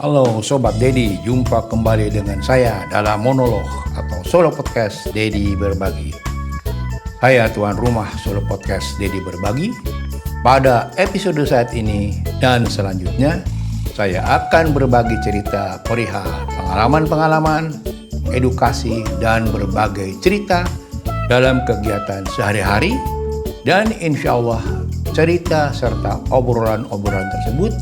Halo Sobat Dedi, jumpa kembali dengan saya dalam monolog atau solo podcast Dedi Berbagi. Saya tuan rumah solo podcast Dedi Berbagi. Pada episode saat ini dan selanjutnya, saya akan berbagi cerita perihal pengalaman-pengalaman, edukasi, dan berbagai cerita dalam kegiatan sehari-hari. Dan insya Allah cerita serta obrolan-obrolan tersebut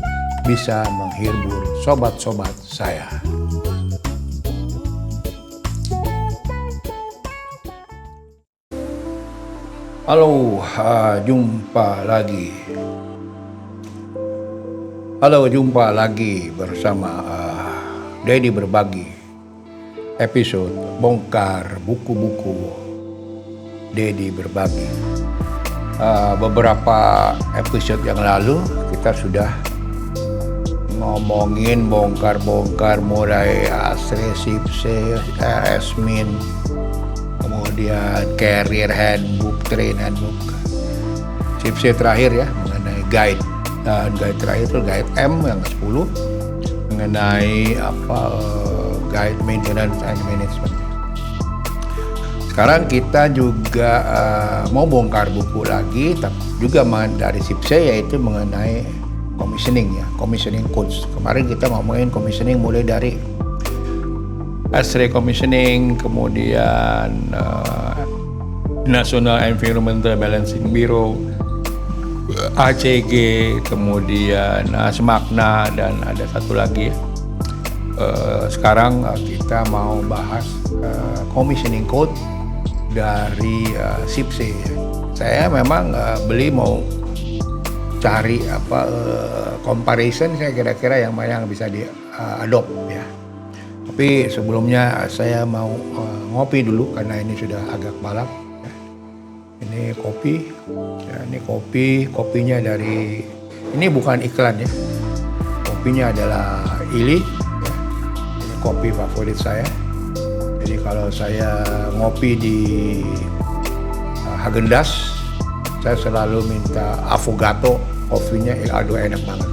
bisa menghibur sobat-sobat saya. Halo, jumpa lagi bersama Dedi Berbagi. Episode bongkar buku-buku Dedi Berbagi. Beberapa episode yang lalu kita sudah ngomongin bongkar-bongkar mulai Asre, Sipse, Esmin, kemudian Career Handbook, Train Handbook, Sipse terakhir ya mengenai guide, dan guide terakhir itu guide M yang ke-10 mengenai guide maintenance and management. Sekarang kita juga mau bongkar buku lagi, tapi juga dari Sipse, yaitu mengenai commissioning ya, commissioning codes. Kemarin kita ngomongin commissioning mulai dari Asre Commissioning, kemudian National Environmental Balancing Bureau, ACG, kemudian SMAKNA, dan ada satu lagi ya. Sekarang kita mau bahas commissioning code dari Sipse ya. Saya memang beli mau cari comparison, saya kira-kira yang mana yang bisa di-adopt ya. Tapi sebelumnya saya mau ngopi dulu karena ini sudah agak malam ya. Ini kopi ya, ini kopinya dari, ini bukan iklan ya, kopinya adalah Illy ya. Ini kopi favorit saya. Jadi kalau saya ngopi di Häagen-Dazs, saya selalu minta affogato. Kopinya aduh enak banget.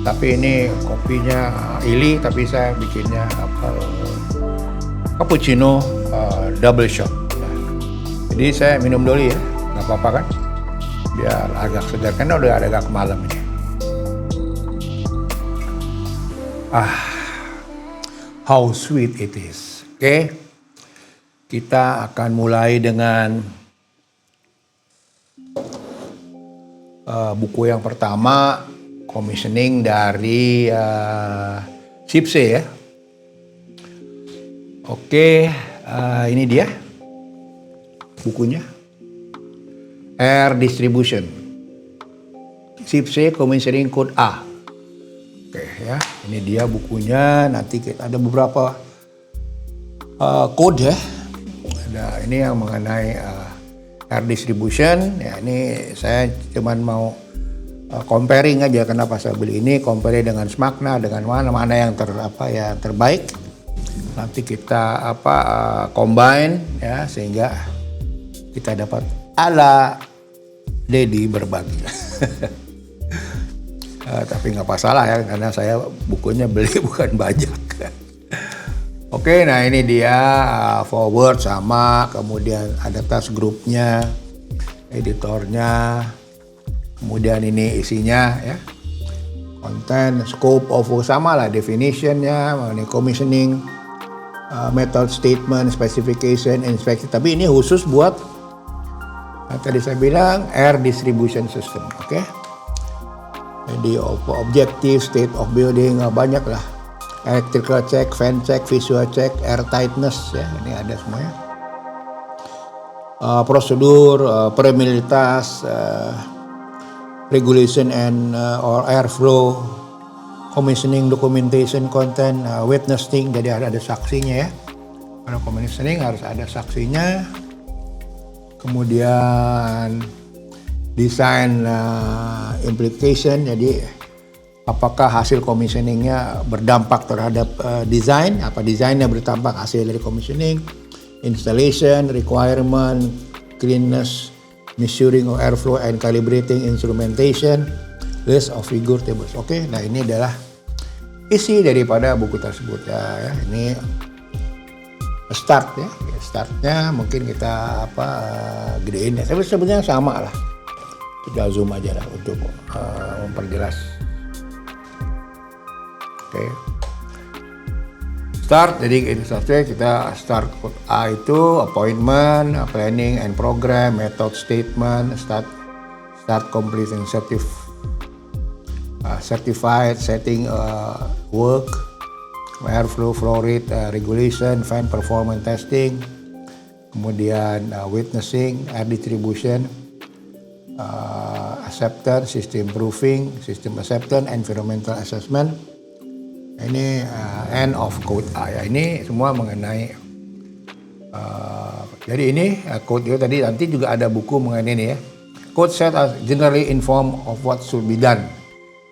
Tapi ini kopinya Illy, tapi saya bikinnya cappuccino double shot. Nah, jadi saya minum dulu ya, nggak apa-apa kan? Biar agak segar, karena udah agak malam ini. How sweet it is. Oke, kita akan mulai dengan buku yang pertama, commissioning dari Sipse ya. Oke, ini dia bukunya, Air Distribution, Sipse Commissioning Code A. Oke ya, ini dia bukunya. Nanti kita ada beberapa code ya. Ada ini yang mengenai air distribution ya. Ini saya cuman mau comparing aja, kenapa saya beli ini, compare dengan SMAKNA, dengan mana yang terbaik. Nanti kita combine ya, sehingga kita dapat ala Dedi Berbagi. Tapi nggak masalah ya, karena saya bukunya beli bukan banyak. Oke, nah ini dia forward sama, kemudian ada task grupnya, editornya, kemudian ini isinya ya, content, scope of work sama lah, definitionnya, mengenai commissioning, method statement, specification, inspection. Tapi ini khusus buat tadi saya bilang air distribution system, oke? Jadi objective, state of building, banyak lah. Electrical check, fan check, visual check, air tightness ya, ini ada semuanya. Prosedur, permeabilitas, regulation and or airflow, commissioning documentation, content, witnessing, jadi ada saksinya ya. Karena commissioning harus ada saksinya. Kemudian design implication, jadi apakah hasil commissioningnya berdampak terhadap desain, apa desainnya berdampak hasil dari commissioning, installation, requirement, cleanness, measuring of airflow and calibrating instrumentation, list of figure tables. Oke, nah ini adalah isi daripada buku tersebut ya. Ini start ya. Startnya mungkin kita gedein ya. Tapi sebenarnya sama lah. Kita zoom aja lah untuk memperjelas. Oke. Start, jadi instruksinya kita start code A itu appointment, planning and program, method statement, start completing certified setting work, airflow, flow rate regulation, fan performance testing, kemudian witnessing, air distribution, acceptance, system proofing, system acceptance, environmental assessment. Ini end of code A ya. Ini semua mengenai jadi ini code itu tadi, nanti juga ada buku mengenai ini ya. Code set are generally informed of what should be done.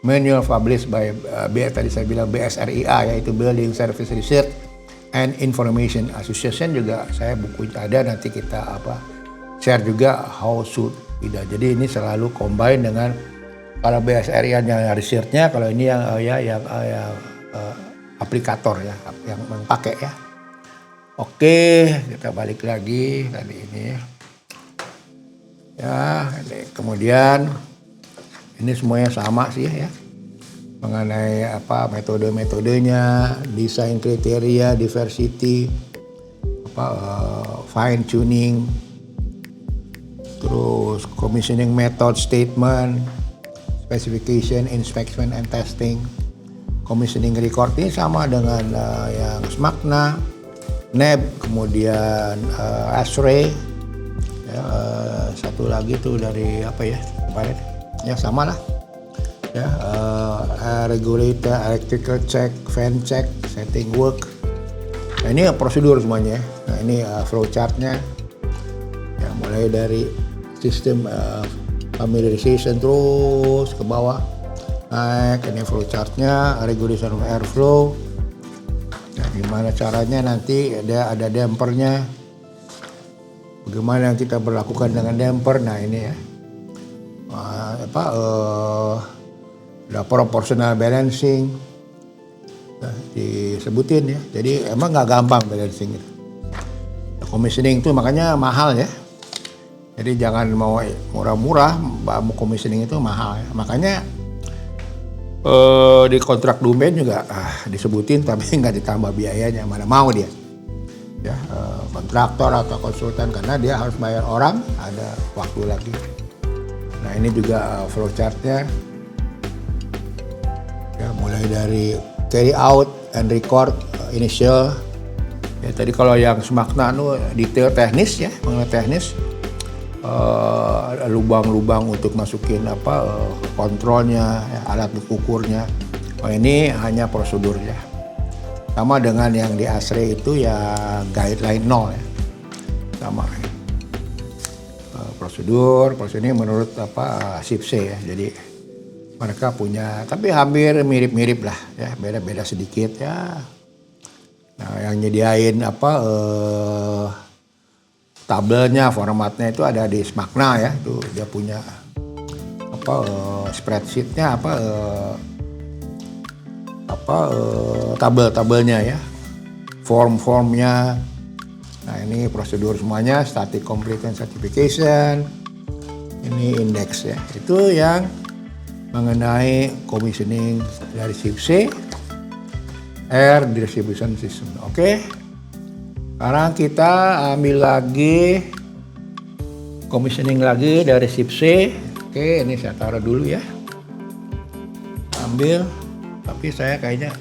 Manual published by tadi saya bilang BSRIA, yaitu Building Service Research and Information Association, juga saya buku ada, nanti kita share juga how should be done. Jadi ini selalu combine dengan kalau BSRIA yang research-nya, kalau ini yang aplikator ya, yang pakai ya. Oke, kita balik lagi tadi ini ya. Kemudian ini semuanya sama sih ya, mengenai metode-metodenya, desain kriteria, diversity, fine tuning, terus commissioning method statement, specification, inspection and testing. Commissioning record ini sama dengan yang SMACNA, NEB, kemudian ASHRAE, ya, satu lagi tuh dari kemarin, ya sama lah, ya, regulator, electrical check, fan check, setting work. Nah, ini prosedur semuanya. Nah, ini flow chartnya, ya, mulai dari sistem familiarization terus ke bawah. Naik, ini flow chartnya, regulation of airflow. Nah, gimana caranya nanti ada dampernya. Bagaimana kita berlakukan dengan damper. Nah ini ya. Ada proportional balancing. Nah, disebutin ya. Jadi emang nggak gampang balancing itu. Commissioning itu makanya mahal ya. Jadi jangan mau murah-murah, mau commissioning itu mahal ya. Makanya di kontrak domain juga disebutin tapi nggak ditambah biayanya, mana mau dia ya, kontraktor atau konsultan, karena dia harus bayar orang, ada waktu lagi. Nah ini juga flow chartnya ya, mulai dari carry out and record initial ya. Tadi kalau yang SMACNA itu detail teknis ya, mengenai teknis, lubang-lubang untuk masukin kontrolnya ya, alat ukurnya. Oh ini hanya prosedur ya, sama dengan yang di ASHRAE itu ya, guideline 0 ya, sama ya. Prosedur ini menurut SIPC ya, jadi mereka punya, tapi hampir mirip-mirip lah ya, beda-beda sedikit ya. Nah yang nyediain tabelnya, formatnya itu ada di SMACNA ya, itu dia punya spreadsheetnya tabel-tabelnya ya, form-formnya. Nah ini prosedur semuanya, static completion certification, ini index ya, itu yang mengenai commissioning dari SIPC, air distribution system. Oke. Sekarang kita ambil lagi commissioning lagi dari SIPC. Oke, ini saya taruh dulu ya. Ambil, tapi saya kayaknya,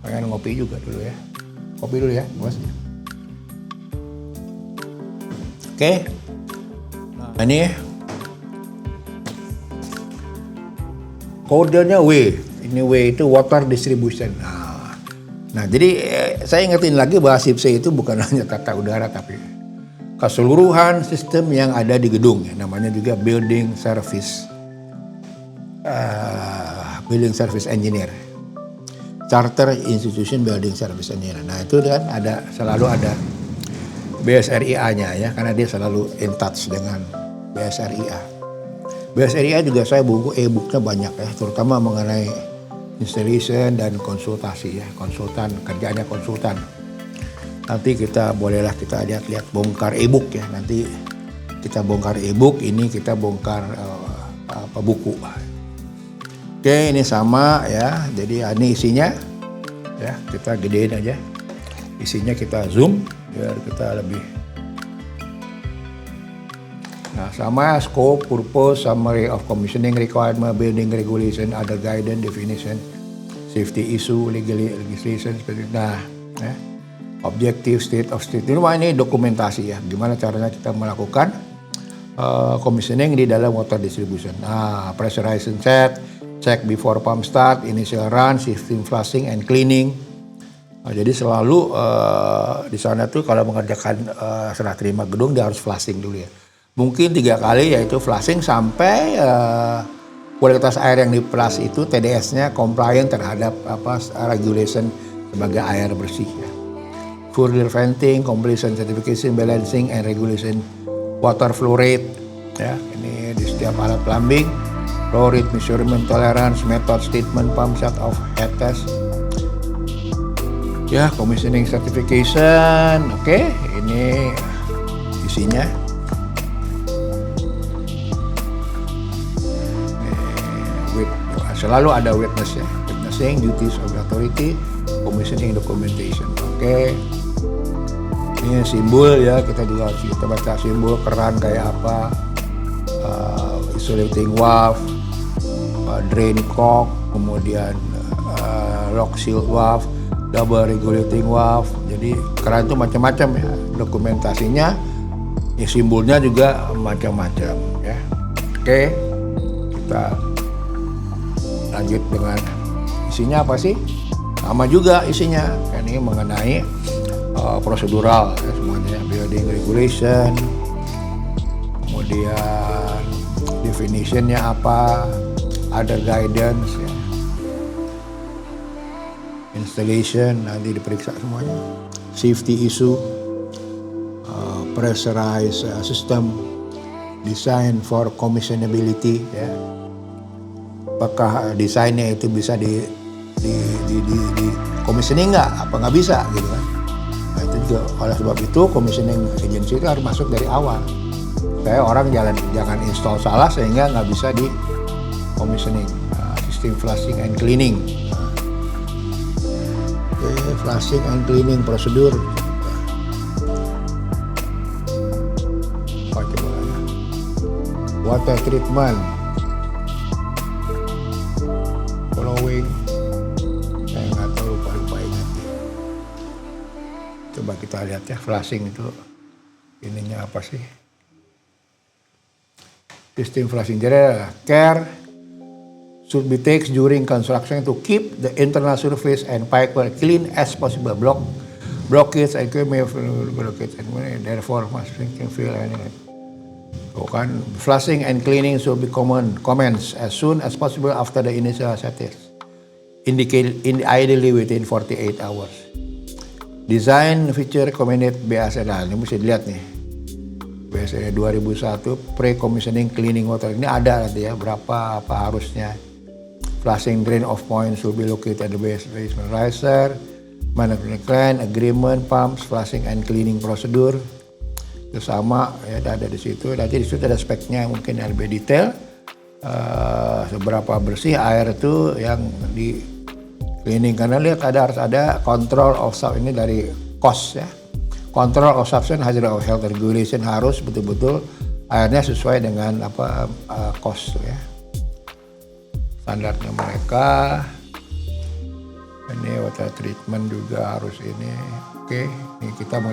pengen ngopi juga dulu ya. Kopi dulu ya, bos. Oke. Nah, ini kodenya W. Ini W itu water distribution. Nah, jadi saya ingetin lagi bahwa SIPC itu bukan hanya tata udara, tapi keseluruhan sistem yang ada di gedung. Ya, namanya juga building service engineer, charter institution building service engineer. Nah itu kan selalu ada BSRIA-nya ya, karena dia selalu in touch dengan BSRIA. BSRIA juga saya buku e-booknya banyak ya, terutama mengenai installation dan konsultasi ya, konsultan, kerjaannya konsultan. Nanti kita bolehlah kita lihat bongkar e-book ya, nanti kita bongkar e-book, ini kita bongkar buku. Oke, ini sama ya, jadi ini isinya ya, kita gedein aja isinya, kita zoom biar kita lebih. Nah, sama scope, purpose, summary of commissioning requirement, building regulation, other guidance, definition, safety issue, legislation, nah ya. Objective, state of state. Ini dokumentasi ya, gimana caranya kita melakukan commissioning di dalam water distribution. Nah, pressurization check before pump start, initial run, system flushing and cleaning. Nah, jadi selalu di sana tuh kalau mengerjakan serah terima gedung dia harus flushing dulu ya. Mungkin 3 kali, yaitu flushing sampai kualitas air yang di-flush itu TDS-nya compliant terhadap regulation sebagai air bersih ya. Further venting, completion certification, balancing and regulation, water flow rate ya. Ini di setiap alat plumbing, flow rate, measurement tolerance, method statement, pump set of head test. Ya, commissioning certification. Oke, ini isinya. Selalu ada witness ya, witnessing, duties of the authority, commissioning documentation. Oke. Ini simbol ya, kita juga harus kita baca simbol keran kayak apa, insulating valve, drain cock, kemudian lock shield valve, double regulating valve. Jadi keran itu macam-macam ya, dokumentasinya, ya simbolnya juga macam-macam ya. Oke, kita lanjut dengan isinya apa sih? Sama juga isinya, ini mengenai prosedural ya, semuanya, building regulation, kemudian definitionnya apa, other guidance ya, installation nanti diperiksa semuanya, safety issue, pressurized system, design for commissionability ya, apakah desainnya itu bisa di commissioning nggak bisa gitu kan. Nah, itu juga oleh sebab itu commissioning agency itu harus masuk dari awal supaya orang jangan install salah sehingga nggak bisa di commissioning. Sistem flushing and cleaning. Flushing and cleaning prosedur. Water treatment following, saya nggak tahu, lupa ingat. Coba kita lihat ya, flushing itu ininya apa sih? Sistem flushing, jadi care should be taken during construction to keep the internal surface and pipe clean as possible. Blockage and blockage and therefore must fill anything. Kan, flushing and cleaning should be commence as soon as possible after the initial settings, ideally within 48 hours. Design feature recommended BASF. Nah, ini mesti dilihat nih, BASF 2001 pre-commissioning cleaning water, ini ada nanti ya, berapa apa harusnya. Flushing drain off point should be located at the basement riser, management plan, agreement, pumps, flushing and cleaning procedure. Itu sama ya, ada di situ. Nanti di situ ada speknya mungkin yang lebih detail, seberapa bersih air itu yang di cleaning. Karena lihat harus ada control of ini dari cost ya. Control of substance hazard of health regulation, harus betul-betul airnya sesuai dengan cost ya. Standarnya mereka. Ini water treatment juga harus ini. Oke, ini kita mau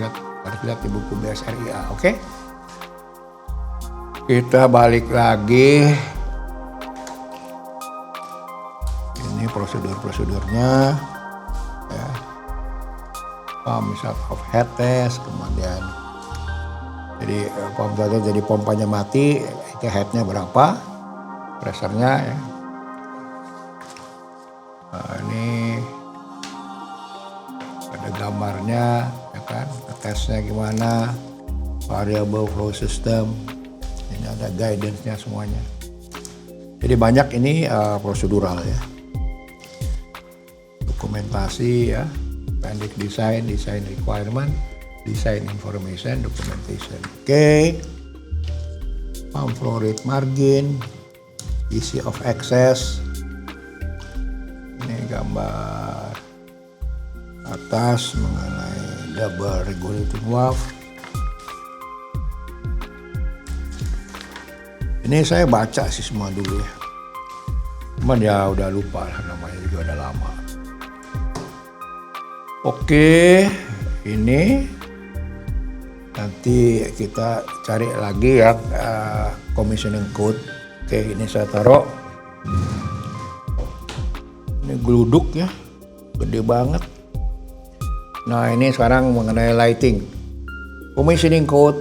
harus lihat di buku BSRIA. Oke. Kita balik lagi. Ini prosedurnya ya. Pump of head test, kemudian jadi pompanya mati, itu headnya berapa, pressure-nya ya. Nah, ini ada gambarnya ya kan, tesnya gimana, variable flow system, ini ada guidance-nya semuanya. Jadi banyak ini prosedural ya. dokumentasi ya, pendek design requirement, design information, documentation. Oke. Pump flow rate margin, easy of access. Ini gambar atas mengenai double regulating valve. Ini saya baca sih semua dulu ya. Cuman ya udah lupa lah, namanya juga udah lama. Oke, ini nanti kita cari lagi ya commissioning code. Oke, ini saya taruh. Ini geluduk ya, gede banget. Nah ini sekarang mengenai lighting. Commissioning code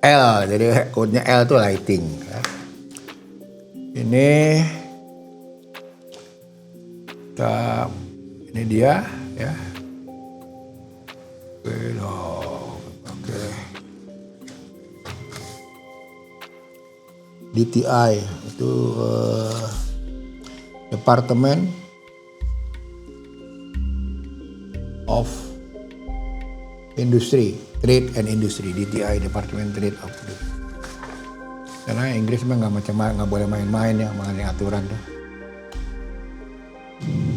L, jadi kodenya L itu lighting. Ini dia ya. Oke. DTI itu Department of Industry, Trade and Industry, DTI, Department Trade of Industry. Karena Inggris mah nggak boleh main-main ya mengenai aturan tuh.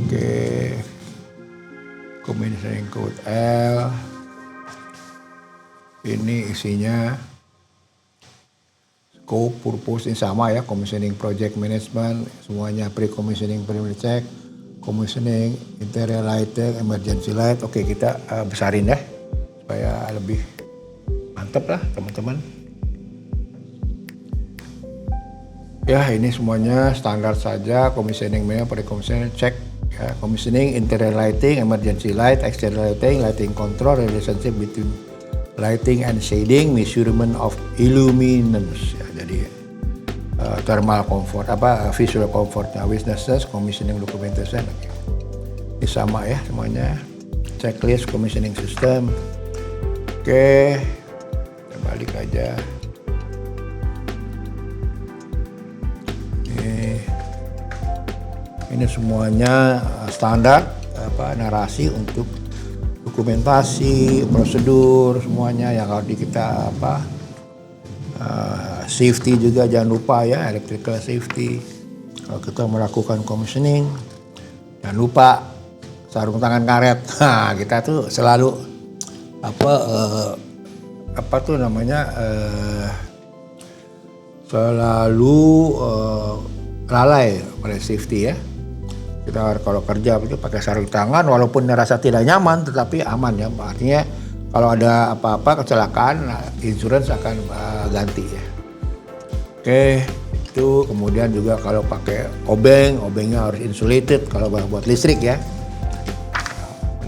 Oke, commissioning code L. Ini isinya scope, purpose ini sama ya, commissioning project management, semuanya pre-commissioning, perimeter check, commissioning, interior lighting, emergency light. Oke, kita besarin ya supaya lebih mantep lah teman-teman. Ya ini semuanya standar saja, commissioning pre-commissioning check ya, commissioning, interior lighting, emergency light, exterior lighting, lighting control, relationship between lighting and shading, measurement of illuminance ya, jadi thermal comfort visual comfortnya, witnesses, commissioning documentation. Ini sama ya semuanya, checklist commissioning system. Oke, kita balik aja. Ini semuanya standar narasi untuk dokumentasi, prosedur semuanya yang harus kita safety juga jangan lupa ya, electrical safety. Kalau kita melakukan commissioning jangan lupa sarung tangan karet. Nah, kita tuh selalu lalai pada safety ya. Kita kalau kerja itu pakai sarung tangan walaupun merasa tidak nyaman tetapi aman ya. Artinya kalau ada apa-apa kecelakaan, insurance akan ganti ya. Oke, itu kemudian juga kalau pakai obengnya harus insulated kalau buat listrik ya.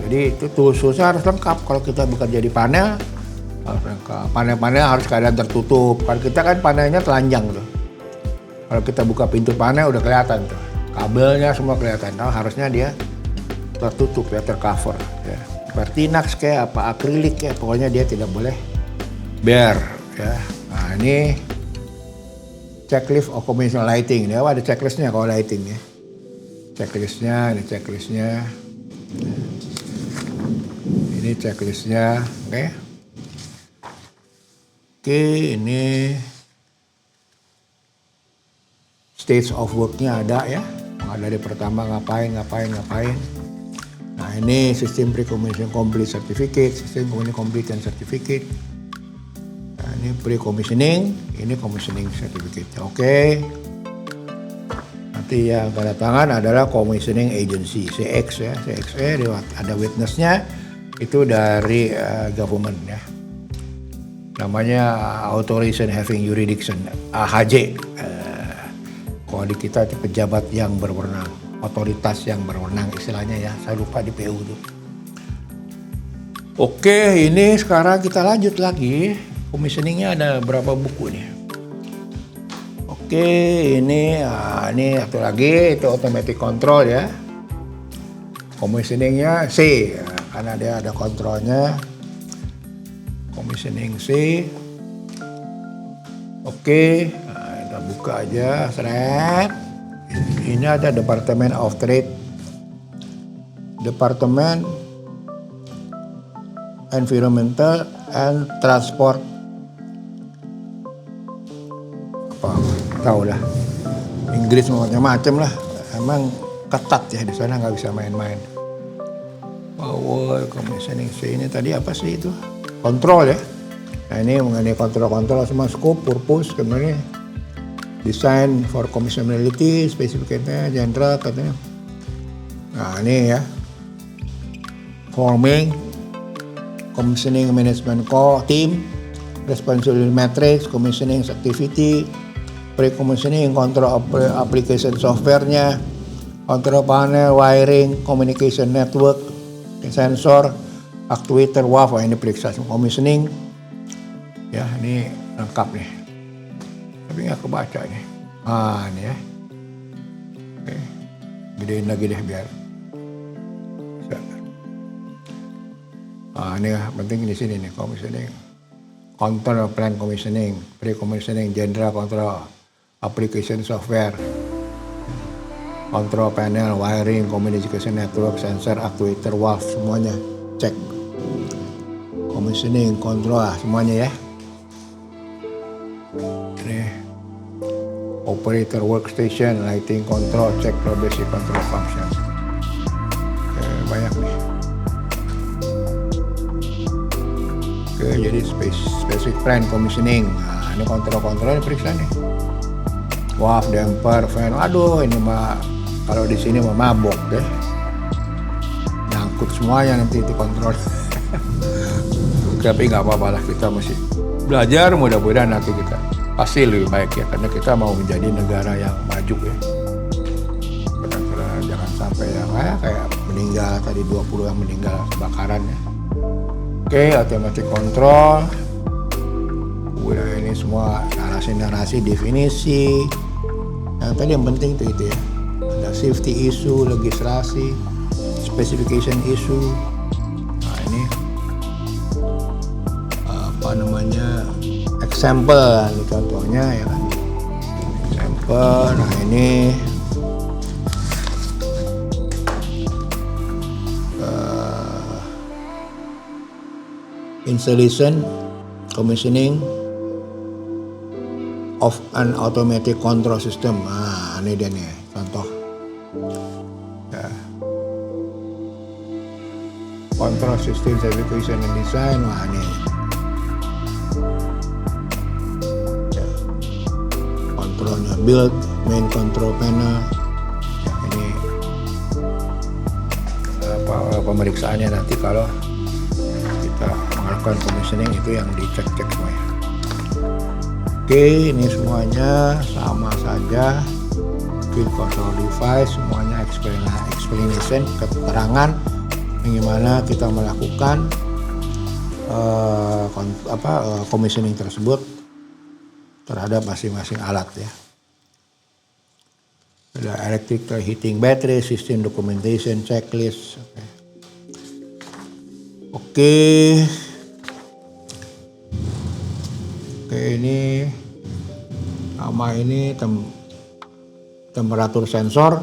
Jadi itu toolsnya harus lengkap. Kalau kita bekerja di panel harus lengkap. Panel-panel harus keadaan tertutup. Kalau kita kan panelnya telanjang tuh. Kalau kita buka pintu panel udah kelihatan tuh. Kabelnya semua kelihatan. Nah, harusnya dia tertutup ya, tercover ya. Seperti Nax kayak akrilik ya, pokoknya dia tidak boleh bare ya. Nah, ini checklist of conventional lighting. Ini ada checklistnya kalau lighting ya. Checklistnya. Ini checklistnya, oke, ini stage of worknya ada ya. Dari pertama ngapain. Nah ini sistem pre-commissioning complete certificate, sistem commissioning complete and certificate. Nah ini pre-commissioning, ini commissioning certificate. Oke. Nanti yang tanda tangan adalah commissioning agency, CX ya, CXE, ada witnessnya, itu dari government ya. Namanya authorization having jurisdiction, AHJ. Kalau di kita itu pejabat yang berwenang, otoritas yang berwenang istilahnya ya. Saya lupa di PU itu. Oke, ini sekarang kita lanjut lagi. Commissioningnya ada berapa buku nih? Oke, ini satu lagi itu automatic control ya. Commissioningnya C, ya, karena dia ada kontrolnya. Commissioning C. Oke. Kita buka aja, seret. Ini ada Department of Trade Departemen Environmental and Transport. Apa? Tahu lah. Inggris macam-macam lah. Emang ketat ya di sana, nggak bisa main-main. Power commissioning ini tadi apa sih itu? Kontrol ya. Nah ini mengenai kontrol semua, scope, purpose, kemudian design for commissionability, specification general katanya. Nah ini ya, forming commissioning management core team, responsibility matrix, commissioning activity, pre-commissioning, control application software-nya, control panel, wiring, communication network, sensor, actuator, WAF, ini periksa commissioning. Ya, ini lengkap nih. Tapi nggak kebaca nih. Ini ya. Oke. Gedein lagi deh biar. Bisa. Ini penting di sini nih, commissioning. Control plan commissioning, pre-commissioning, general control, application software, control panel, wiring, communication network, sensor, actuator, WAF, semuanya cek. Commissioning, control, semuanya ya. Ini operator workstation, lighting control, check basic control function. Oke, banyak nih. Oke, jadi specific plan commissioning. Nah, ini kontrol-kontrolnya periksa nih. WAF, damper, fan. Aduh, ini mah kalau di sini mah mabok deh. Nyangkut semuanya nanti itu kontrol. Tapi nggak apa-apa lah, kita masih belajar, mudah-mudahan nanti kita pasti lebih baik ya, karena kita mau menjadi negara yang maju ya. Jangan sampai yang kayak meninggal tadi 20 yang meninggal kebakaran ya. Oke, automatic control. Udah ini semua narasi-narasi, definisi. Yang tadi yang penting itu ya. Ada safety issue, legislasi, specification issue. Nah ini apa namanya? Example, ini contohnya ya kan. Example, nah ini installation, commissioning of an automatic control system. Nah, ini dia nih contoh. Ya. Control system certification and design. Wah ini. Ya. Kontrolnya build, main control panel. Ya, ini pemeriksaannya nanti kalau kita melakukan commissioning itu yang dicek-cek semuanya. Oke, ini semuanya sama saja. Field control device, semuanya explanation, keterangan bagaimana kita melakukan commissioning tersebut terhadap masing-masing alat ya. Ada electrical heating battery, system documentation, checklist. Oke, ini sama ini temperatur sensor,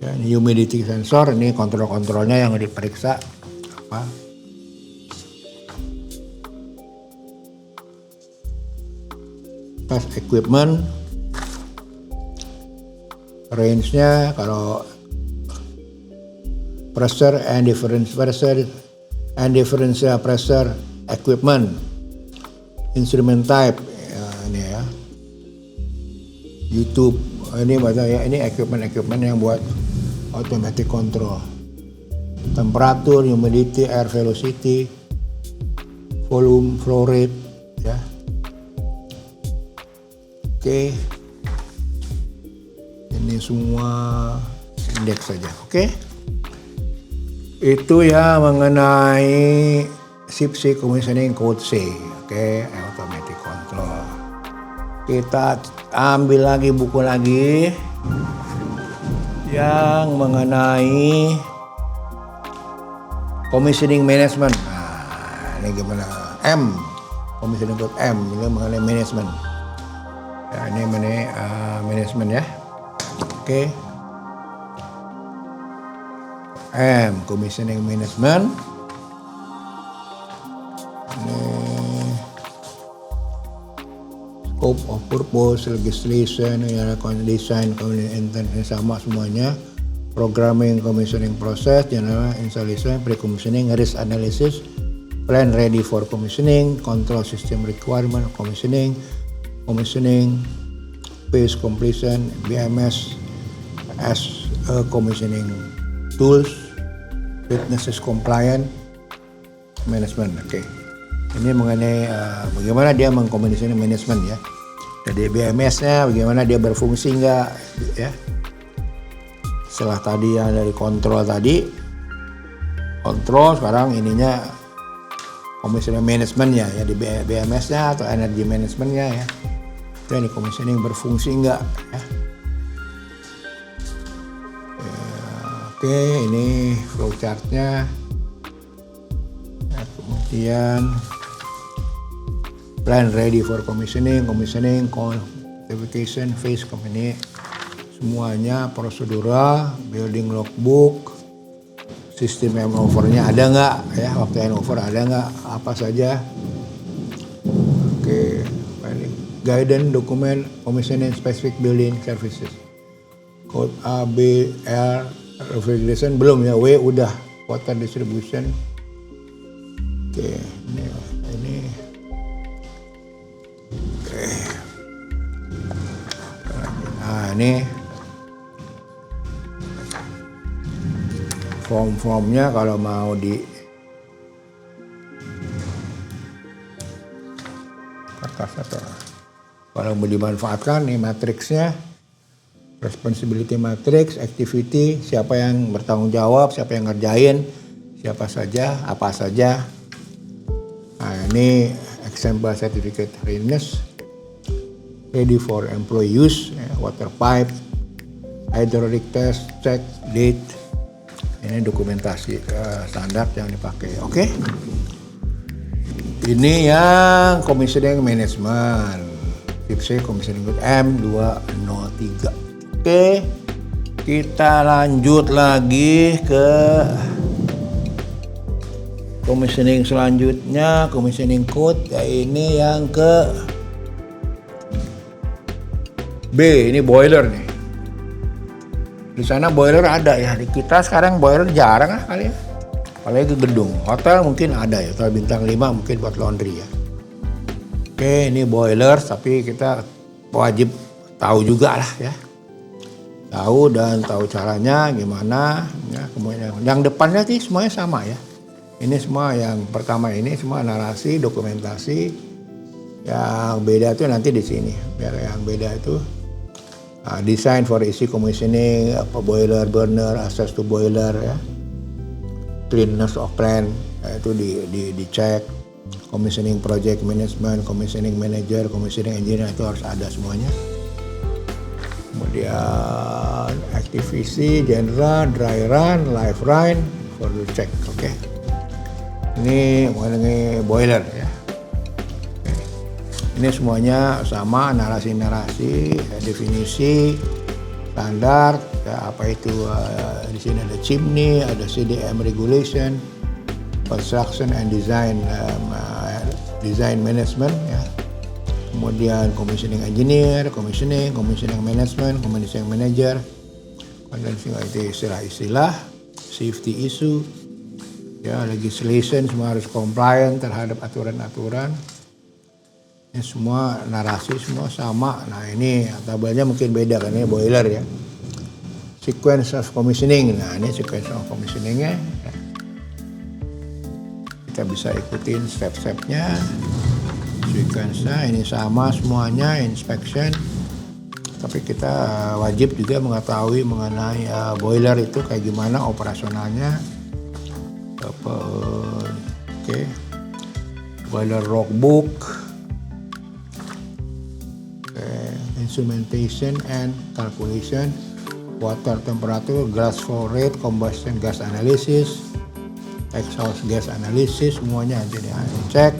ya, ini humidity sensor, ini kontrol-kontrolnya yang diperiksa apa? Test equipment, range-nya kalau pressure and differential pressure equipment, instrument type, ya, ini ya, YouTube, ini banyak ya, ini equipment yang buat automatic control, temperatur, humidity, air velocity, volume, flow rate, ya. Oke, ini semua indeks saja, oke. Itu ya mengenai SIP commissioning code C, oke, automatic control. Kita ambil lagi buku lagi yang mengenai commissioning management. Nah, ini gimana? Commissioning code M, ini mengenai management. Ya, ini mengenai manajemen ya. Oke. M, commissioning management. Ini scope of purpose, legislation, design, intent sama semuanya. Programming, commissioning process, general installation, pre-commissioning, risk analysis, plan ready for commissioning, control system requirement, commissioning, phase completion, BMS as a commissioning tools, witnesses compliant, management. Oke. Ini mengenai bagaimana dia mengkomunikasikan manajemen ya. Jadi BMS-nya bagaimana dia berfungsi enggak ya. Setelah tadi yang dari kontrol sekarang ininya commissioning manajemennya ya, di BMS-nya atau energy manajemennya ya. Itu yang di commissioning berfungsi enggak ya. Oke, ini flowchart-nya. Nah, kemudian plan ready for commissioning, qualification, phase company. Semuanya prosedural, building logbook, sistem handover-nya ada nggak ya, waktu handover ada nggak, apa saja. Oke, guidance dokumen commissioning specific building services. Code A, B, R, refrigeration belum ya, W udah, water distribution. Oke, ini. Oke. Nah, ini form-formnya kalau mau di kertas atau kalau mau dimanfaatkan nih matriksnya, responsibility matrix, activity, siapa yang bertanggung jawab, siapa yang ngerjain, siapa saja, apa saja. Nah, ini example certificate readiness, ready for employee use, water pipe, hydraulic test, check, date. Ini dokumentasi standar yang dipakai. Oke. Ini yang commissioning management. Tips C commissioning M203. Oke. Kita lanjut lagi ke commissioning selanjutnya, commissioning code. Ya, ini yang ke B, ini boiler nih. Di sana boiler ada ya, di kita sekarang boiler jarang lah kali ya. Apalagi ke gedung, hotel mungkin ada ya, hotel bintang 5 mungkin buat laundry ya. Oke, ini boiler tapi kita wajib tahu juga lah ya. Tahu dan tahu caranya gimana ya. Kemudian yang depannya sih semuanya sama ya. Ini semua yang pertama ini semua narasi, dokumentasi. Yang beda itu nanti di sini. Biar yang beda itu design for easy commissioning, boiler burner, access to boiler ya, cleanliness of plant itu dicek, commissioning project management, commissioning manager, commissioning engineer itu harus ada semuanya. Kemudian activity, general, dry run, live run for the check. Oke. Ini mengenai boiler ya. Ini semuanya sama, narasi-narasi, definisi, standar, ya, apa itu di sini ada chimney, ada CDM regulation, construction and design, design management, ya. Kemudian commissioning engineer, commissioning management, commissioning manager, dan itu istilah-istilah, safety issue, ya, legislation semua harus compliant terhadap aturan-aturan. Ini semua narasi semua sama. Nah, ini tabelnya mungkin beda kan, ini boiler ya. Sequence of commissioning. Nah, ini sequence of commissioningnya. Kita bisa ikutin step-stepnya. Sequence-nya ini sama semuanya, inspection. Tapi kita wajib juga mengetahui mengenai boiler itu kayak gimana operasionalnya. Oke. Boiler logbook. Instrumentation and calculation, water temperature, gas flow rate, combustion gas analysis, exhaust gas analysis, semuanya nanti dicek.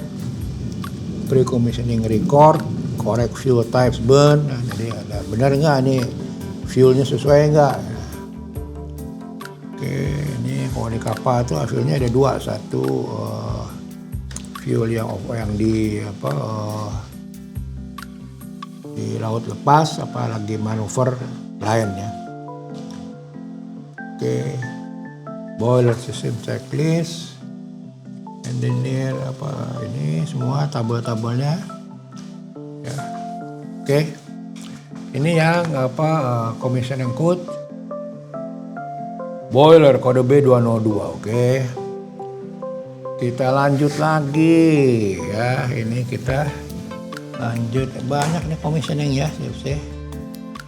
Pre-commissioning record, correct fuel types burn. Nah, jadi ada benar nggak nih fuelnya sesuai nggak? Oke, ini Kalau di kapal itu hasilnya ada dua, satu fuel yang di di laut lepas, apalagi manuver lain ya. Oke, boiler system checklist, engineer ini semua tabel-tabelnya ya. Oke, ini yang commissioning code boiler kode B202. Oke, kita lanjut lagi ya. Ini kita lanjut, banyak nih commissioning ya.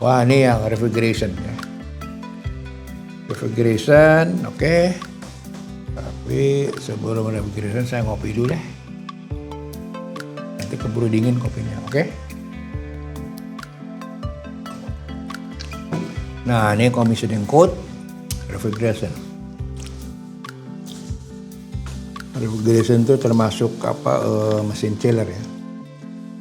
Wah, ini yang refrigeration ya. Refrigeration, oke. Tapi sebelum refrigeration saya ngopi dulu deh. Nanti keburu dingin kopinya, oke? Nah, ini commissioning code refrigeration. Refrigeration itu termasuk mesin chiller ya.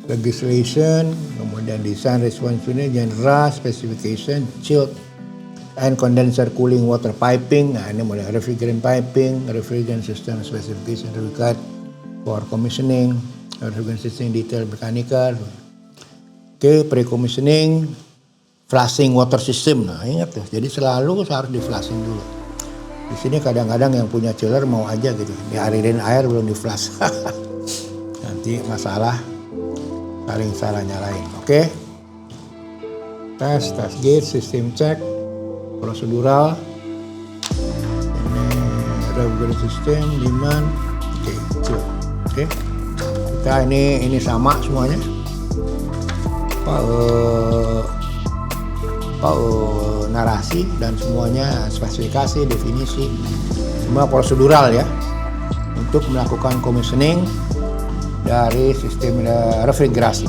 Legislation, kemudian design response unit, general specification, chilled and condenser cooling water piping. Nah, ini mulai refrigerant piping, refrigerant system specification required for commissioning, refrigerant system detail mechanical. Oke, pre-commissioning, flushing water system. Nah, ingat tuh, jadi selalu harus di flushing dulu. Di sini kadang-kadang yang punya chiller mau aja gitu, dialirin air belum di flush. Nanti masalah salah nyalain. Oke. Tes gauge, system check, prosedural, ini refrigerant system, demand. Oke. Kita ini sama semuanya. Narasi dan semuanya spesifikasi, definisi, semua prosedural ya untuk melakukan commissioning dari sistem refrigerasi.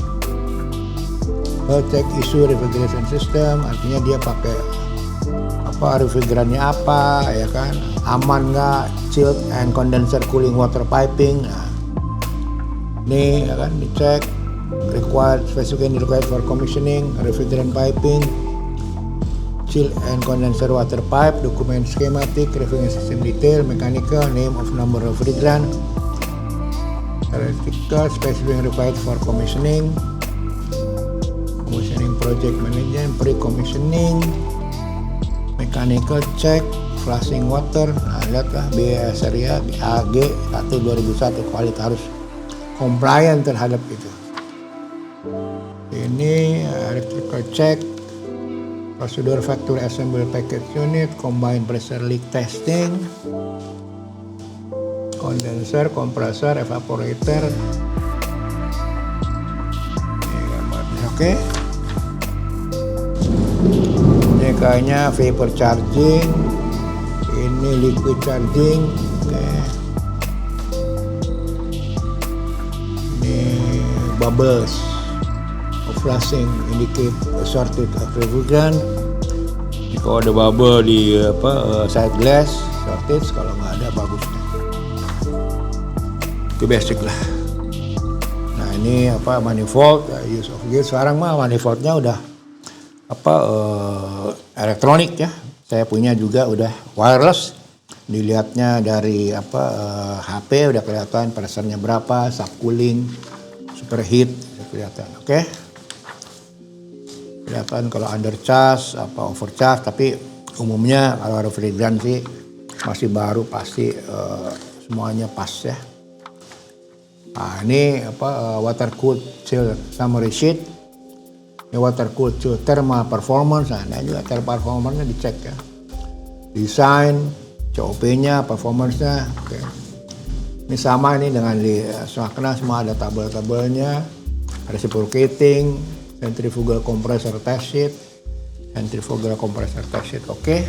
Cek isu refrigeration system, artinya dia pakai refrigerannya apa ya kan, aman nggak, chilled and condenser cooling water piping. Nah, ini ya kan dicek, required specification required for commissioning refrigerant piping, chill and condenser water pipe, dokumen schematic, refrigerant system detail, mechanical, name of number refrigerant, electrical specification required for commissioning project management, pre-commissioning, mechanical check, flushing water. Nah, lihatlah BSR ya, AG 1/2001 kualitas harus compliant terhadap itu. Ini electrical check, prosedur factory assembly package unit, combined pressure leak testing, condenser, compressor, evaporator. Ini gambarnya, oke. Ini kayaknya vapor charging, ini liquid charging, oke. Ini bubbles of flushing indicate shortage of refrigerant. Kalau ada bubble di side glass, shortage. Kalau nggak ada, bagus. Itu basic lah. Nah, ini manifold, use of gauge. Sekarang mah manifoldnya udah elektronik ya. Saya punya juga udah wireless. Dilihatnya dari HP udah kelihatan pressure-nya berapa, subcooling, superheat kelihatan. Oke. Kelihatan kalau undercharge, overcharge, tapi umumnya kalau refrigerant sih masih baru pasti semuanya pas ya. Nah, ini water cooled chill summary sheet. Ini water cooled chill thermal performance. Nah, ini juga thermal performance-nya dicek ya. Desain, COP-nya, performance-nya. Oke. Ini sama ini dengan di Smakna, semua ada tabel-tabelnya. Reciprocating, centrifugal compressor test sheet, centrifugal compressor test sheet. Oke.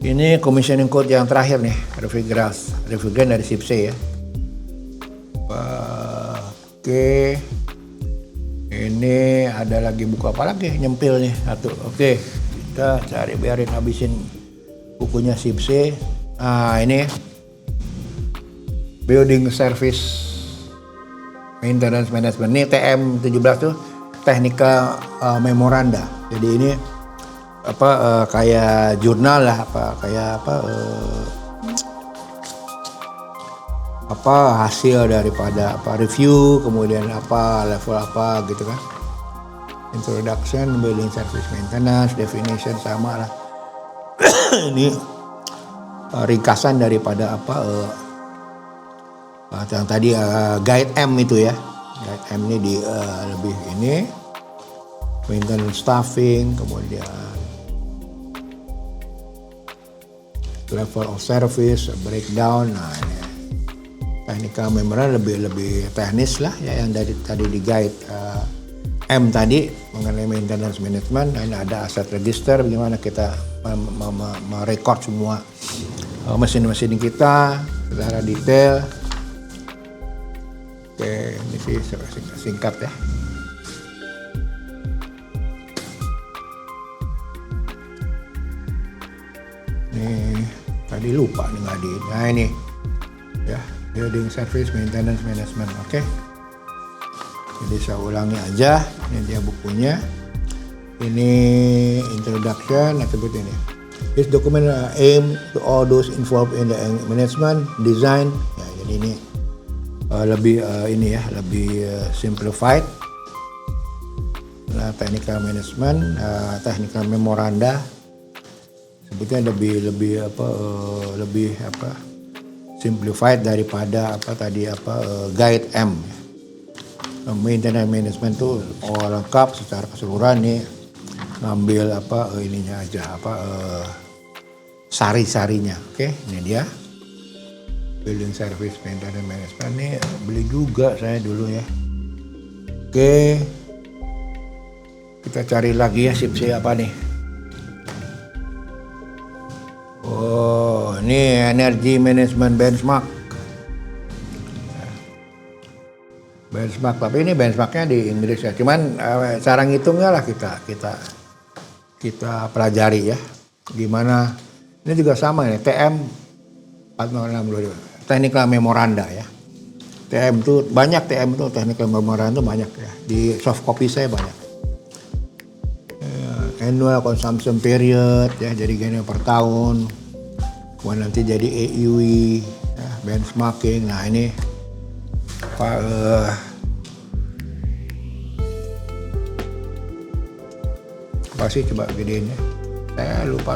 Ini commissioning code yang terakhir nih, refrigerant dari SIP-C ya. Oke. Ini ada lagi buku apa lagi? Nyempil nih satu. Oke. Kita cari, biarin habisin bukunya SIP-C. Nah, ini Building Service Maintenance Management. Ini TM17 tuh Technical Memoranda. Jadi ini kayak jurnal lah, hasil daripada review, kemudian level gitu kan. Introduction, building service maintenance, definition sama lah. Ini ringkasan daripada yang tadi guide M itu ya. Guide M ini di lebih ini maintenance staffing, kemudian level of service, breakdown. Nah, ini technical memorandum lebih teknis lah ya, yang tadi di guide M tadi mengenai maintenance management. Ini ada asset register, bagaimana kita merekod semua mesin-mesin kita secara detail. Oke, ini sih singkat ya. Ini tadi lupa nih ngadiin. Nah ini ya, building service maintenance management. Oke. Jadi saya ulangi aja. Ini dia bukunya. Ini introduction, atribut ini. This document aim to all those involved in the management, design. Ya, jadi ini lebih simplified. Nah, technical management, technical memoranda. Sebetulnya lebih simplified daripada guide M. Maintenance management tuh lengkap secara keseluruhan nih, ngambil ininya aja sari-sarinya. Oke, ini dia building service maintenance management. Nih beli juga saya dulu ya. Oke, kita cari lagi ya SIP apa nih. Oh, ini energy management benchmark. Benchmark, tapi ini benchmarknya di Inggris ya. Cuman cara ngitungnya lah kita pelajari ya. Gimana? Ini juga sama ya, TM 462. Technical memoranda ya. TM itu banyak, technical memoranda itu banyak ya. Di soft copy saya banyak. Annual consumption period ya, jadi gini per tahun. Kemudian nanti jadi AUE ya, benchmarking. Nah ini apa sih, coba gedein ya. Saya lupa.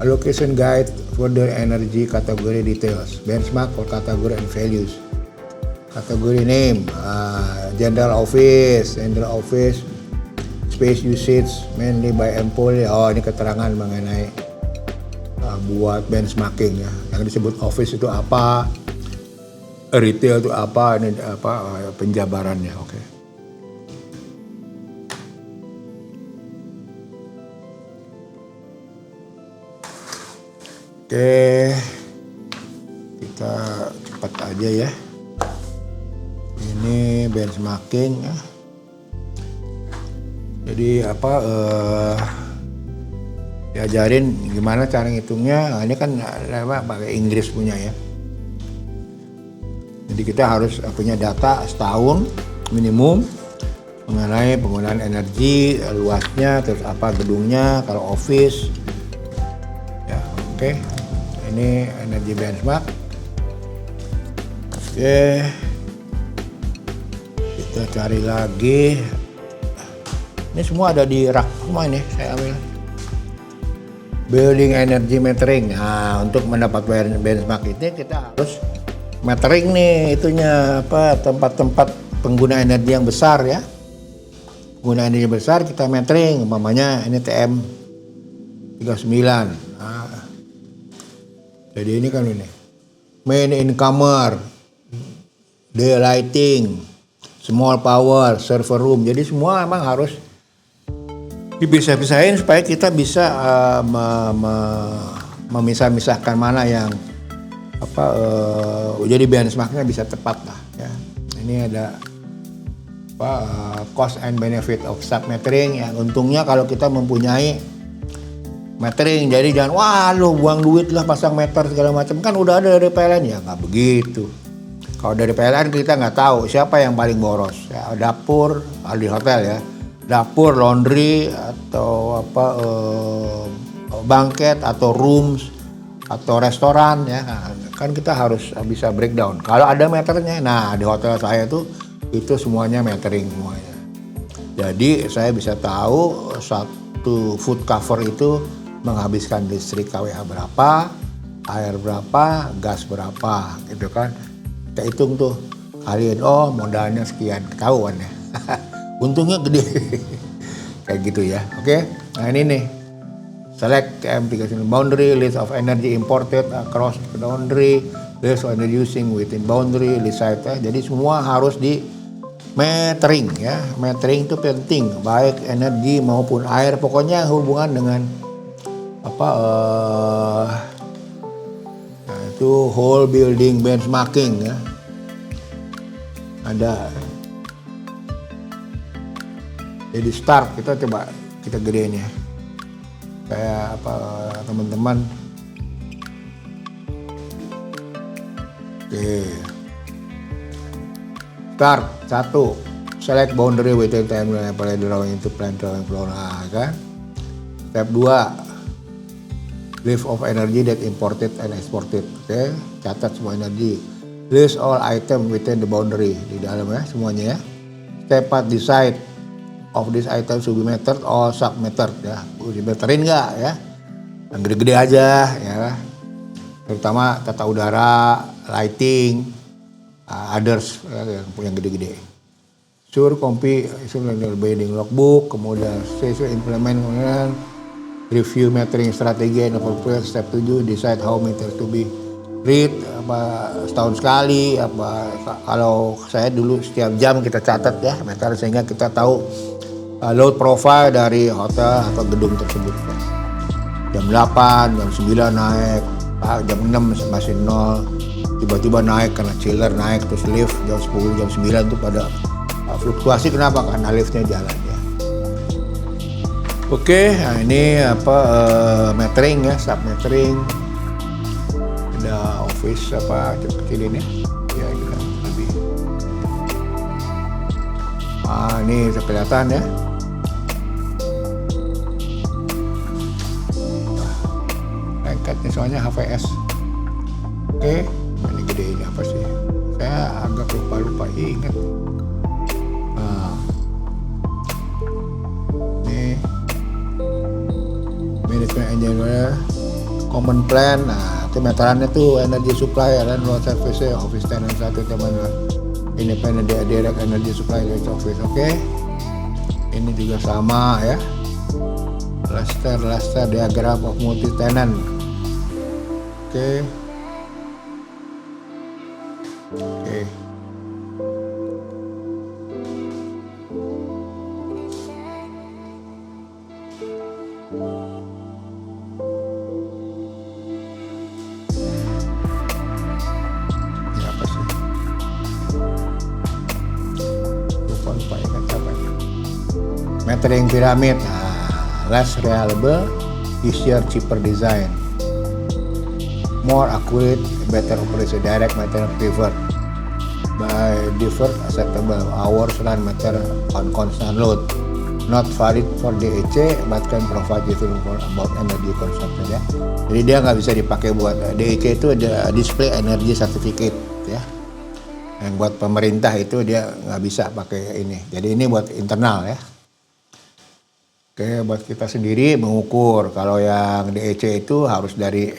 Allocation guide for the energy category details. Benchmark for category and values. Kategori name, general office, space usage mainly by employee. Oh, ini keterangan mengenai buat benchmarking ya. Yang disebut office itu apa, retail itu apa, ini penjabarannya. Oke. Oke, kita cepat aja ya. Ini benchmarking ya. Jadi diajarin gimana cara ngitungnya. Nah, ini kan pakai Inggris punya ya. Jadi kita harus punya data setahun minimum mengenai penggunaan energi, luasnya, terus gedungnya, kalau office. Ya, oke. Ini energi benchmark. Oke. Kita cari lagi. Ini semua ada di rak semua ini, saya ambil. Building energy metering. Nah, untuk mendapat benchmark ini kita harus metering nih itunya tempat-tempat pengguna energi yang besar ya. Pengguna energi besar kita metering, umpamanya ini TM 39. Nah, jadi ini kan ini main incomer, daylighting, small power, server room. Jadi semua memang harus dipisah-pisahin supaya kita bisa memisah-misahkan mana yang jadi benchmarknya bisa tepat lah ya. Ini ada cost and benefit of sub metering ya. Untungnya kalau kita mempunyai metering, jadi jangan wah lu buang duit lah pasang meter segala macam, kan udah ada dari PLN ya, nggak begitu. Kalau dari PLN kita nggak tahu siapa yang paling boros. Ya, dapur, kalau di hotel ya, dapur, laundry atau apa banquet atau rooms atau restoran ya. Nah, kan kita harus bisa breakdown. Kalau ada meternya, nah di hotel saya tuh itu semuanya metering semuanya. Jadi saya bisa tahu satu food cover itu menghabiskan listrik KWH berapa, air berapa, gas berapa, gitu kan. Kita hitung tuh, kalian modalnya sekian, ketahuan ya. Untungnya gede. Kayak gitu ya. Oke. Nah ini nih. Select TM39 boundary, list of energy imported across boundary, list of energy using within boundary, list site ya. Jadi semua harus di metering ya. Metering itu penting, baik energi maupun air. Pokoknya hubungan dengan itu whole building benchmarking ya. Ada. Jadi start kita coba kita gedein ya. Kayak teman-teman. Oke. Start 1. Select boundary within time apply drawing into plan drawing flow kan. Step 2. List of energy that imported and exported. Oke, catat semua energi. List all item within the boundary di dalam ya semuanya ya. Step 4 decide of this item should be metered or submetered ya. Dimeterin nggak ya? Yang gede-gede aja ya. Terutama tata udara, lighting, others ya, yang gede-gede. Sure copy binding logbook, kemudian session implement, kemudian review metering strategi and appropriate. Step 7 decide how meter to be read, setahun sekali, kalau saya dulu setiap jam kita catat ya meter sehingga kita tahu load profile dari hotel atau gedung tersebut. Jam 8, jam 9 naik, jam 6 masih 0, tiba-tiba naik karena chiller naik, terus lift jam 10, jam 9 itu pada fluktuasi. Kenapa? Karena liftnya jalan ya. Oke, nah ini metering ya, sub metering. Ada office kecil ini ya kita lebih. Ini kelihatan ya. Lengketnya soalnya HVS. Oke, ini gede ini apa sih? Saya agak lupa ingat. Ini management engineer, common plan. Nah, itu meterannya tuh energy supply, dan load service, office tenant 1 teman independent direct energy supply dari office. Oke. Ini juga sama ya. Cluster diagram of multi tenant. Oke. Ini apa sih? Lupa ingat apa ini. Metering pyramid. Less reliable, easier, cheaper design. More accurate, better operation. Direct meter preferred. By default acceptable. Hours run meter on constant load. Not valid for DEC, but can provide information about energy consumption ya. Jadi dia nggak bisa dipakai buat DEC, itu ada display energy certificate ya. Yang buat pemerintah itu dia nggak bisa pakai ini. Jadi ini buat internal ya. Oke, buat kita sendiri mengukur. Kalau yang DEC itu harus dari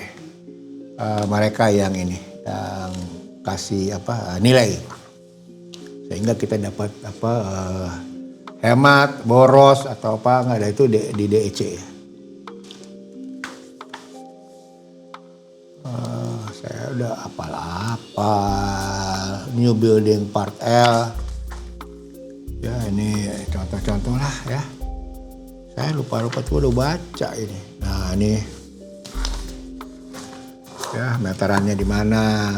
mereka yang ini, yang kasih nilai, sehingga kita dapat hemat, boros atau nggak ada itu di DEC ya. Saya udah hafal new building part L. Ya ini contoh-contoh lah ya. Saya lupa tuh udah baca ini. Nah ini ya meterannya di mana?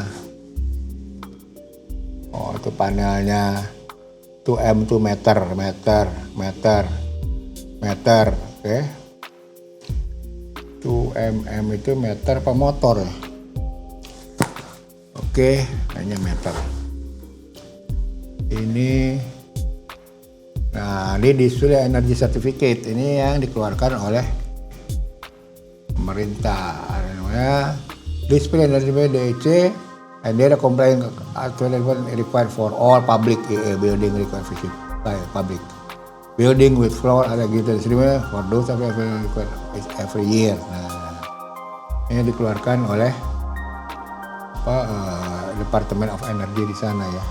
Oh itu panelnya 2M tuh meter. Oke. 2mm itu meter apa motor ya? Oke, hanya meter. Ini, nah ini display energy certificate ini yang dikeluarkan oleh pemerintah. Namanya display energy DEC, and they are complying required for all public building required by public building with floor ada gitu for those every year. Nah, ini dikeluarkan oleh Department of Energy di sana ya.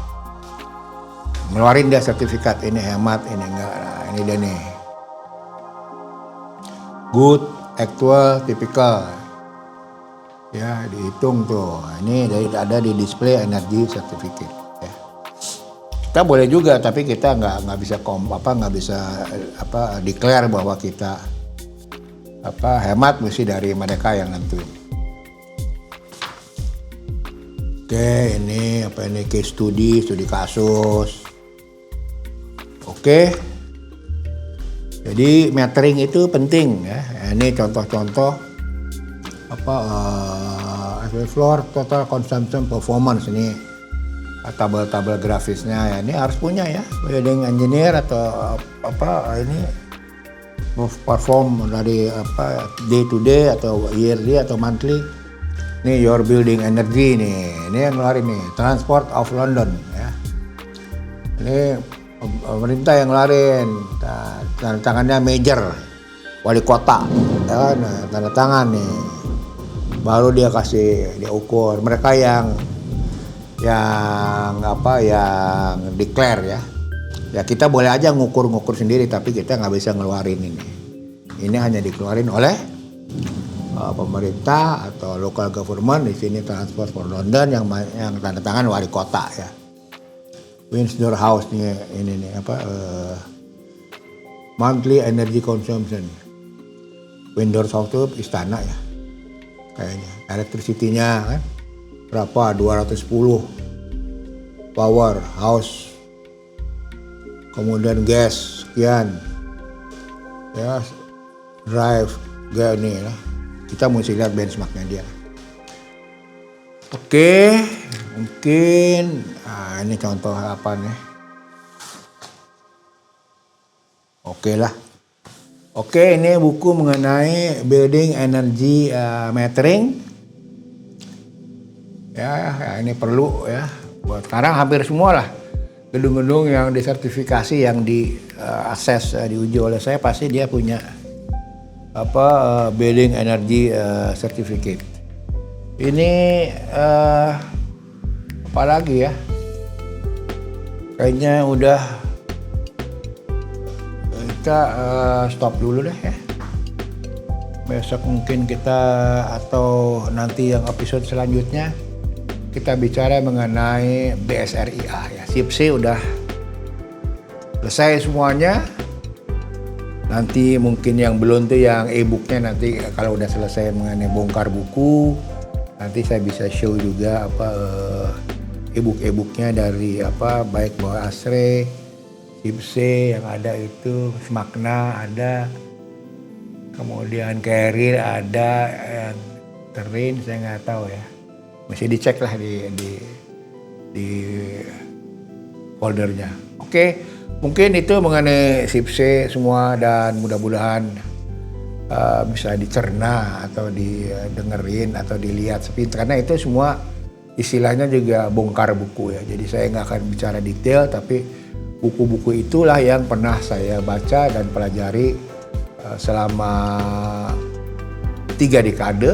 Ngeluarin dia sertifikat ini hemat, ini enggak. Nah, ini dia nih. Good, actual, typical. Ya, dihitung tuh. Ini ada di display energy certificate. Ya. Kita boleh juga, tapi kita nggak bisa declare bahwa kita hemat, mesti dari mereka yang nentuin. Oke, ini case studi kasus. Oke. Jadi metering itu penting ya. Ini contoh-contoh floor total consumption performance ini tabel-tabel grafisnya ya. Ini harus punya ya. Building engineer atau ini perform dari day to day atau yearly atau monthly. Ini your building energy nih. Ini yang ngeluarin nih, Transport of London ya. Ini pemerintah yang ngeluarin, tanda tangannya major, wali kota, ya kan, tanda tangan nih. Baru dia dia ukur. Mereka yang declare ya. Ya kita boleh aja ngukur sendiri, tapi kita nggak bisa ngeluarin ini. Ini hanya dikeluarin oleh pemerintah atau local government. Di sini Transport for London yang tanda tangan wali kota ya. Windsor House nih ini nih monthly energy consumption. Windsor House itu istana ya kayaknya. Electricity-nya kan berapa? 210 power house. Kemudian gas sekian ya, drive gak nih ya. Kita mesti lihat benchmarknya dia. Oke, mungkin ini contoh apa nih? Oke lah. Oke, ini buku mengenai building energy metering. Ya, ini perlu ya. Buat sekarang hampir semua lah gedung-gedung yang disertifikasi, yang diuji oleh saya, pasti dia punya building energy certificate. Ini apa lagi ya? Kayaknya udah kita stop dulu deh ya. Besok mungkin kita atau nanti yang episode selanjutnya kita bicara mengenai BSRIA ya. SIPC udah selesai semuanya. Nanti mungkin yang belum tuh yang e-booknya nanti kalau udah selesai mengenai bongkar buku, nanti saya bisa show juga e-booknya dari baik Bawah Asre, SIPC yang ada itu, Smakna ada, kemudian Carrier ada, yang Terrain saya nggak tahu ya, mesti dicek lah di foldernya. Oke. Mungkin itu mengenai SIPC semua, dan mudah-mudahan bisa dicerna atau didengerin atau dilihat sepintas, karena itu semua istilahnya juga bongkar buku ya. Jadi saya nggak akan bicara detail, tapi buku-buku itulah yang pernah saya baca dan pelajari selama 3 dekade.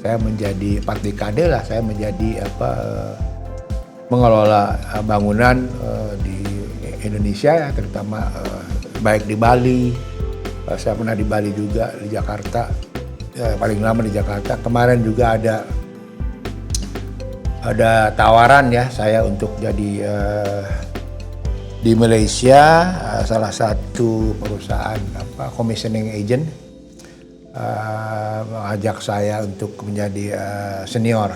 Saya menjadi 4 dekade lah, saya menjadi mengelola bangunan di Indonesia ya, terutama baik di Bali. Saya pernah di Bali juga, di Jakarta, paling lama di Jakarta. Kemarin juga ada tawaran ya saya untuk jadi di Malaysia, salah satu perusahaan commissioning agent mengajak saya untuk menjadi senior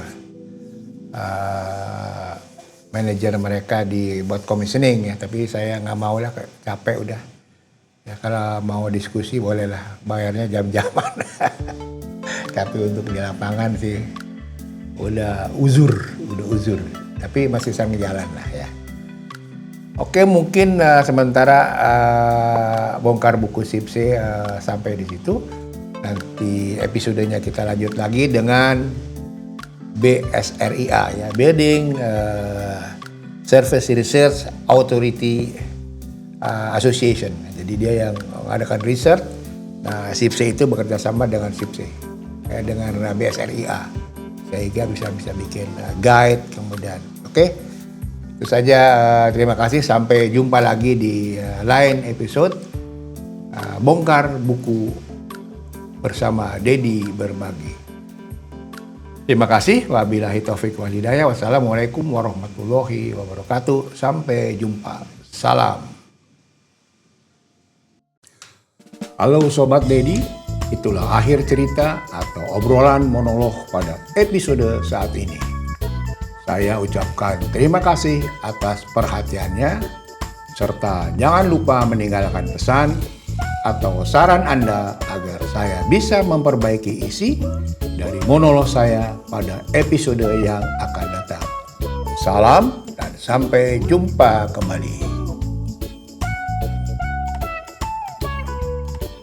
manajer mereka buat commissioning ya, tapi saya nggak mau lah, capek udah. Ya kalau mau diskusi boleh lah, bayarnya jam-jaman. Tapi untuk di lapangan sih udah uzur. Tapi masih sambil jalan lah ya. Oke, mungkin sementara bongkar buku SIPSE sampai di situ. Nanti episodenya kita lanjut lagi dengan BSRIA ya, Building Service Research Authority Association. Jadi dia yang mengadakan riset. Nah, SIPSE itu bekerja sama dengan SIPSE, dengan BSRIA, sehingga bisa bikin guide kemudian. Oke, itu saja. Terima kasih. Sampai jumpa lagi di lain episode bongkar buku bersama Dedi Berbagi. Terima kasih. Wabillahi taufik wal hidayah. Wassalamualaikum warahmatullahi wabarakatuh. Sampai jumpa. Salam. Halo Sobat Dedi, itulah akhir cerita atau obrolan monolog pada episode saat ini. Saya ucapkan terima kasih atas perhatiannya, serta jangan lupa meninggalkan pesan atau saran Anda agar saya bisa memperbaiki isi dari monolog saya pada episode yang akan datang. Salam dan sampai jumpa kembali.